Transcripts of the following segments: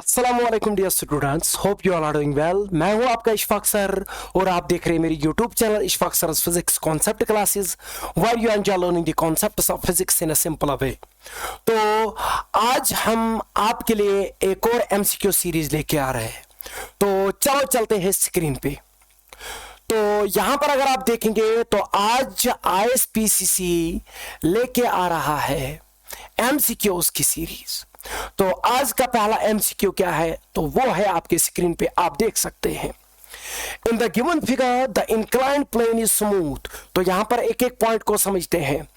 अस्सलामुअलैकुम dear students, hope you all are doing well. मैं हूं आपका इशफाक सर और आप देख रहे हैं मेरी YouTube channel Ishfaq sir physics concept classes where you enjoy learning the concepts of physics in a simple way. तो आज हम आपके लिए एक और एमसीक्यू सीरीज लेके आ रहे हैं। तो चलो चलते हैं स्क्रीन पे। तो यहां पर अगर आप देखेंगे तो आज आईएसपीसीसी लेके आ रहा है एमसीक्यूज की सीरीज। तो आज का पहला एमसीक्यू क्या है, तो वो है आपके स्क्रीन पे आप देख सकते हैं। In the given figure the inclined plane is smooth. तो यहां पर एक एक पॉइंट को समझते हैं।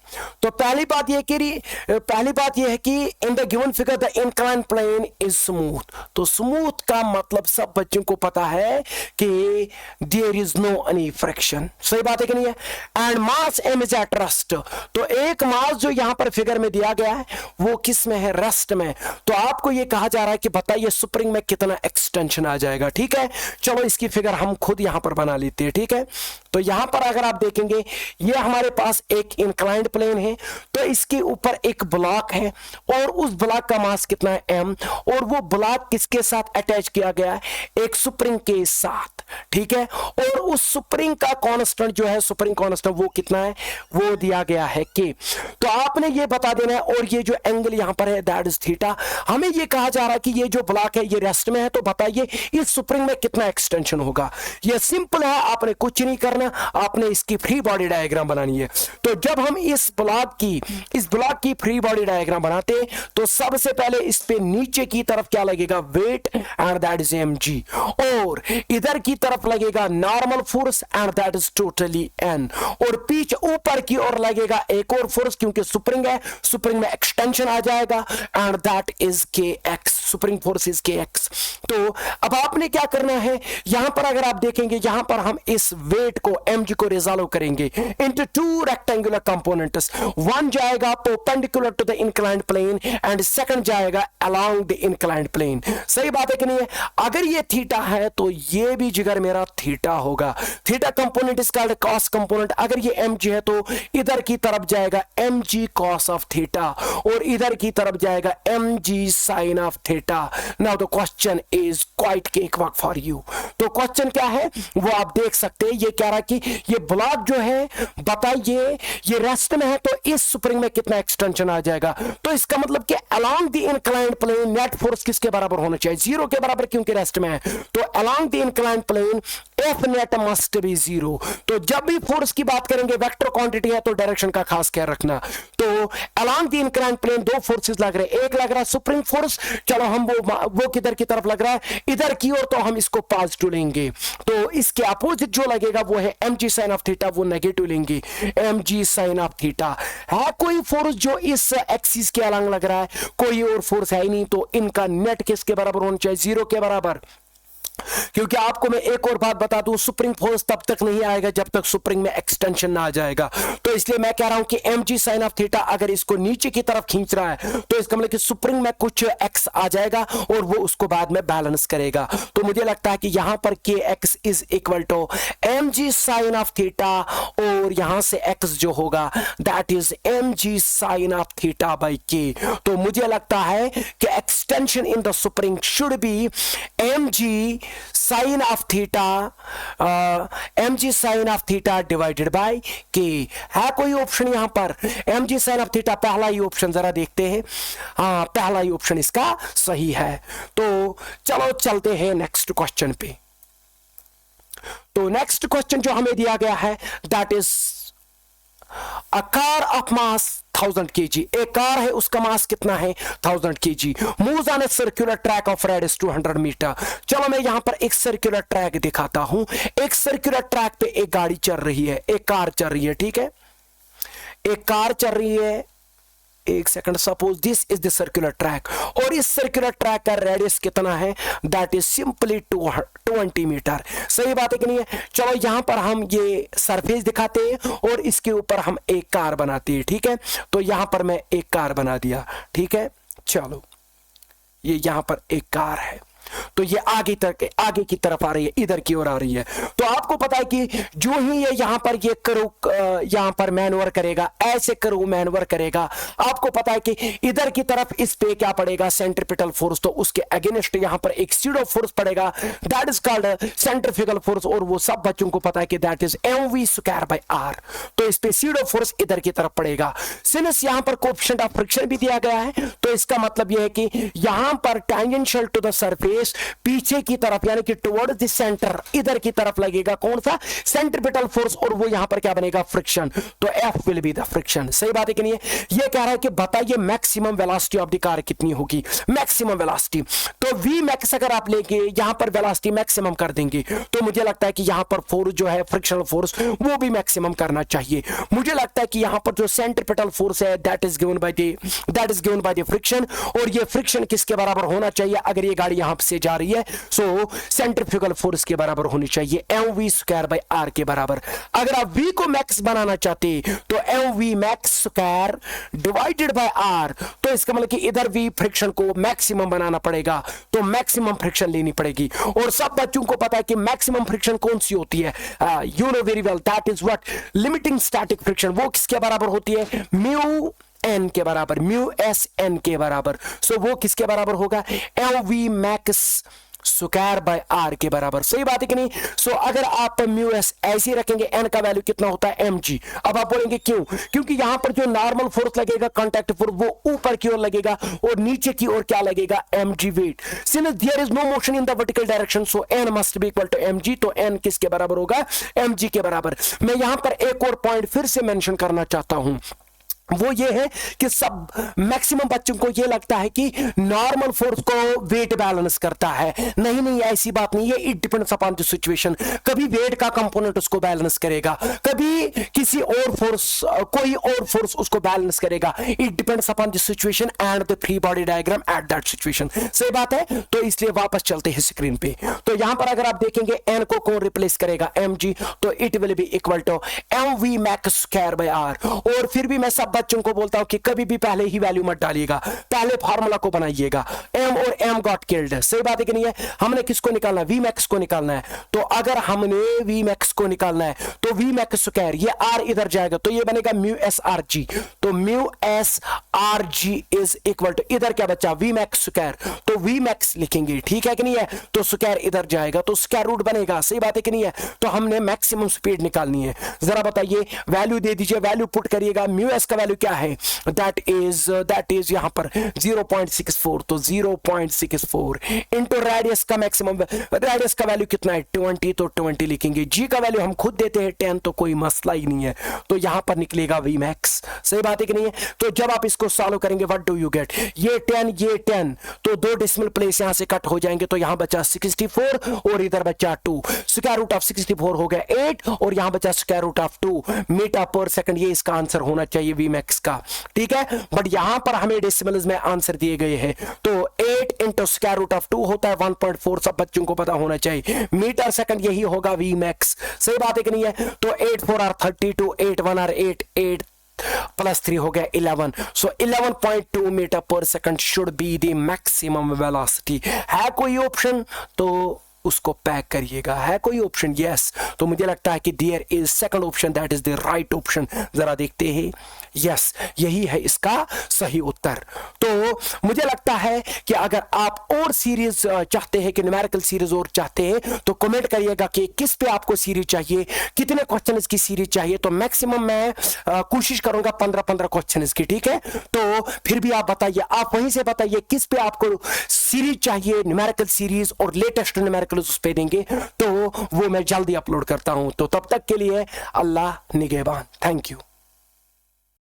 तो पहली बात यह है कि in the given figure the inclined plane is smooth. तो स्मूथ का मतलब सब बच्चों को पता है कि there is no any friction. सही बात है कि नहीं है? And mass M is at rest. तो एक मास जो यहां पर फिगर में दिया गया है वो किस में है? रेस्ट में। तो आपको यह कहा जा रहा है कि बताइए स्प्रिंग में कितना एक्सटेंशन आ जाएगा। ठीक है, चलो इसकी फिगर हम खुद यहां पर बना लेते हैं। ठीक है, तो यहां पर अगर आप देखेंगे ये हमारे पास एक इंक्लाइंड प्लेन है, तो इसके ऊपर एक ब्लॉक है और उस ब्लॉक का मास कितना है? m। और वो ब्लॉक किसके साथ अटैच किया गया है? एक स्प्रिंग के साथ। ठीक है, और उस स्प्रिंग का कांस्टेंट जो है, स्प्रिंग कांस्टेंट वो कितना है? वो दिया गया है k। तो आपने ये बता देना है। और ये जो एंगल यहां पर है दैट इज थीटा। हमें ये कहा जा रहा है कि ये जो ब्लॉक है ये रेस्ट में है, तो बताइए इस स्प्रिंग में कितना एक्सटेंशन होगा। ये सिंपल है, आपने कुछ नहीं करना, आपने इसकी फ्री बॉडी डायग्राम बनानी है। तो जब हम इस ब्लॉक की फ्री बॉडी डायग्राम बनाते हैं तो सबसे पहले इस पे नीचे की तरफ क्या लगेगा? Weight and that is mg। और इधर की तरफ लगेगा normal force and that is totally n। और पीछे ऊपर की ओर लगेगा एक और फोर्स, क्योंकि स्प्रिंग है, स्प्रिंग में एक्सटेंशन आ जाएगा and that is kx। Spring force is kx। तो अब आपने क्या करना है, यहां पर अगर आप देखेंगे यहां पर हम इस वेट को mg को रिजॉल्व करेंगे into two rectangular components. One जाएगा perpendicular to the inclined plane and second जाएगा अलोंग द इंक्लाइंड प्लेन। सही बात है कि नहीं है? अगर ये थीटा है तो ये भी जिगर मेरा थीटा होगा। Theta component is called cos component. अगर ये mg है तो इधर की तरफ जाएगा mg कॉस ऑफ थीटा और इधर की तरफ जाएगा mg sine of theta. Now the question is quite cake work for you. तो क्वेश्चन क्या है वो आप देख सकते हैं। ये कह रहा है कि ये ब्लॉक जो है बताइए ये रेस्ट में है, तो इस स्प्रिंग में कितना एक्सटेंशन आ जाएगा। तो इसका मतलब कि along the inclined plane net force किसके बराबर होना चाहिए? 0 के बराबर, क्योंकि रेस्ट में है। तो along the inclined plane F net must be 0। तो जब भी फोर्स की बात करेंगे वेक्टर क्वांटिटी है तो डायरेक्शन का खास ख्याल रखना। तो अलोंग द इंक्लाइंड प्लेन दो फोर्सेस लग रहे हैं। एक लग रहा है स्प्रिंग फोर्स, चलो हम वो किधर की तरफ लग रहा है? इधर की ओर, तो हम इसको पॉजिटिव लेंगे। तो इसके अपोजिट जो लगेगा वो है mg साइन ऑफ थीटा, वो नेगेटिव लेंगे mg साइन ऑफ थीटा। है कोई फोर्स जो इस एक्सिस के अलग लग रहा है? कोई और फोर्स है ही नहीं। तो इनका नेट किसके बराबर होना चाहिए? 0 के बराबर। क्योंकि आपको मैं एक और बात बता दूं, स्प्रिंग फोर्स तब तक नहीं आएगा जब तक स्प्रिंग में एक्सटेंशन ना आ जाएगा। तो इसलिए मैं कह रहा हूं कि mg साइन ऑफ थीटा अगर इसको नीचे की तरफ खींच रहा है तो इसका मतलब कि स्प्रिंग में कुछ x आ जाएगा और वो उसको बाद में बैलेंस करेगा। तो मुझे लगता है कि यहां पर kx is equal to mg sine of theta और यहां से x जो होगा that is mg sine of theta by k। तो मुझे लगता है कि extension in the spring should be mg sine of theta, mg sine of theta divided by k। है कोई ऑप्शन यहां पर? mg साइन ऑफ थीटा पहला ही ऑप्शन, जरा देखते हैं। हाँ, पहला ही ऑप्शन इसका सही है। तो चलो चलते हैं नेक्स्ट क्वेश्चन पे। तो नेक्स्ट क्वेश्चन जो हमें दिया गया है that is a car of mass 1000 kg। एक कार है, उसका मास कितना है? 1000 kg। Moves on a circular track of radius 200 metre. चलो मैं यहां पर एक सर्कुलर ट्रैक दिखाता हूं। एक सर्कुलर ट्रैक पे एक गाड़ी चल रही है, एक कार चल रही है। ठीक है, एक कार चल रही है। एक second, suppose this is the circular track और इस सर्कुलर ट्रैक का रेडियस कितना है? That is simply 20 metre. सही बात है कि नहीं है? चलो यहां पर हम ये सरफेस दिखाते हैं और इसके ऊपर हम एक कार बनाते हैं। ठीक है, तो यहां पर मैं एक कार बना दिया। ठीक है, चलो ये यहां पर एक कार है। तो ये आगे की तरफ आ रही है, इधर की ओर आ रही है। तो आपको पता है कि जो ही ये यहां पर ये करो यहां पर मैनवर करेगा, ऐसे करो मैनवर करेगा, आपको पता है कि इधर की तरफ इस पे क्या पड़ेगा, सेंट्रीपिटल फोर्स, तो उसके अगेंस्ट यहां पर एक सीडो फोर्स पड़ेगा, that is called centrifugal force, और वो सब बच्चों को पता है कि that is mv square by r। तो इस पे सीडो फोर्स इधर की तरफ पड़ेगा। सिंस यहां पर कोएफिशिएंट ऑफ फ्रिक्शन भी दिया गया है, तो इसका मतलब यह है कि यहां पर टेंजेंशियल टू द सरफेस पीछे की तरफ यानी कि टुवर्ड्स द सेंटर इधर की तरफ लगेगा कौन सा, सेंट्रीपिटल फोर्स, और वो यहां पर क्या बनेगा, फ्रिक्शन। तो F will be the friction. सही बात है कि नहीं? ये कह रहा है कि बताइए maximum velocity of the car कितनी होगी, मैक्सिमम वेलोसिटी। तो V मैक्स अगर आप लेके यहां पर वेलोसिटी मैक्सिमम कर देंगे, तो मुझे लगता है कि यहां पर फोर्स जो है फ्रिक्शनल फोर्स वो भी मैक्सिमम करना चाहिए। मुझे लगता है कि यहां पर जो सेंट्रीपिटल फोर्स है that is given by the friction, और ये फ्रिक्शन किसके बराबर होना चाहिए, अगर ये गाड़ी यहां से जा रही है सो सेंट्रीफ्यूगल फोर्स के बराबर होनी चाहिए, mv स्क्वायर बाय r के बराबर। अगर आप v को मैक्स बनाना चाहते तो mv max square divided by r, तो इसका मतलब कि इधर भी फ्रिक्शन को मैक्सिमम बनाना पड़ेगा, तो मैक्सिमम फ्रिक्शन लेनी पड़ेगी। और सब बच्चों को पता है कि मैक्सिमम फ्रिक्शन कौन सी होती है, you know very well, that is what, limiting static friction. वो किसके बराबर होती है, म्यू एन के बराबर, म्यू एस एन के बराबर। सो वो किसके बराबर होगा, mv max square by R के बराबर। सही बात है कि नहीं? सो अगर आप म्यू एस ऐसे ही रखेंगे, एन का वैल्यू कितना होता है, mg। अब आप बोलेंगे क्यों, क्योंकि यहां पर जो नॉर्मल फोर्स लगेगा, कांटेक्ट फोर्स, वो ऊपर की ओर लगेगा और नीचे की ओर क्या लगेगा, mg weight. Since there is no motion in the vertical direction so n must be equal to mg, तो n किसके बराबर होगा, mg के बराबर। मैं यहां पर एक और पॉइंट फिर से मेंशन करना चाहता हूं, वो ये है कि सब मैक्सिमम बच्चों को ये लगता है कि नॉर्मल फोर्स को वेट बैलेंस करता है। नहीं, ऐसी बात नहीं है। It depends upon the situation. कभी वेट का कंपोनेंट उसको बैलेंस करेगा, कभी किसी और फोर्स, कोई और फोर्स उसको बैलेंस करेगा। It depends upon the situation and the free body diagram at that situation. सही बात है। तो इसलिए वापस चलते हैं स्क्रीन पे। तो यहां पर अगर आप देखेंगे एन को कौन रिप्लेस करेगा, mg, तो it will be equal to mv max square by r। और फिर भी मैं सब बच्चों को बोलता हूं कि कभी भी पहले ही वैल्यू मत डालिएगा, पहले फार्मूला को बनाइएगा। m और m गॉट किल्ड। सही बात है कि नहीं है? हमने किसको निकालना है, v मैक्स को निकालना है। तो अगर हमने v मैक्स को निकालना है तो v मैक्स स्क्वायर, ये r इधर जाएगा तो ये बनेगा म्यू एस आर जी। तो mu s r g is equal to, इधर क्या बचा, v मैक्स स्क्वायर, तो v मैक्स लिखेंगे, ठीक है कि नहीं है? तो स्क्वायर इधर जाएगा तो स्क्वायर रूट बनेगा। सही बात है कि नहीं है? तो हमने मैक्सिमम स्पीड निकालनी है। जरा बताइए, वैल्यू दे दीजिए, वैल्यू पुट करिएगा। म्यू एस का वैल्यू क्या है, दैट इज यहां पर 0.64, तो 0.64 इंटू रेडियस का मैक्सिमम, रेडियस का वैल्यू कितना है 20, तो 20 लिखेंगे। जी का वैल्यू हम खुद देते हैं 10, तो कोई मसला ही नहीं है। तो यहां पर निकलेगा v मैक्स। सही बात है कि नहीं है? तो जब आप इसको सॉल्व करेंगे व्हाट डू यू गेट, ये 10 तो दो डेसिमल प्लेस यहां से कट हो जाएंगे, तो यहां बचा 64 और इधर बचा 2। स्क्वायर रूट ऑफ 64 हो गया 8 और यहां बचा स्क्वायर रूट ऑफ 2 मीटर पर सेकंड। ये इसका आंसर होना चाहिए v मैक्स का, ठीक है? बट यहां पर हमें डेसिमल्स में आंसर दिए गए हैं, तो 8 इंटू स्क्वायर रूट ऑफ 2 होता है 1.4। सब बच्चों को पता होना चाहिए, मीटर सेकंड यही होगा v मैक्स। सही बात है कि नहीं है? तो 8 4 आर 32, 8 1 आर 8, 8 प्लस 3 हो गया 11। सो 11.2 मीटर पर second should be the maximum velocity. है कोई ऑप्शन तो उसको पैक करिएगा। है कोई ऑप्शन? यस। तो मुझे लगता है कि there is second option, that is the right option. जरा देखते हैं। यस, यही है इसका सही उत्तर। तो मुझे लगता है कि अगर आप और सीरीज चाहते हैं, कि न्यूमेरिकल सीरीज और चाहते हैं, तो कमेंट करिएगा कि किस पे आपको सीरीज चाहिए, कितने क्वेश्चन की सीरीज चाहिए। तो मैक्सिमम मैं कोशिश करूंगा 15 क्वेश्चन की, ठीक है? तो फिर भी आप बताइए, आप वहीं से बताइए किस पे आपको सीरीज चाहिए, न्यूमेरिकल सीरीज, और लेटेस्ट न्यूमेरिकल उस पे देंगे, तो वो मैं जल्दी अपलोड करता हूं। तो तब तक के लिए अल्लाह निगहबान। Thank you.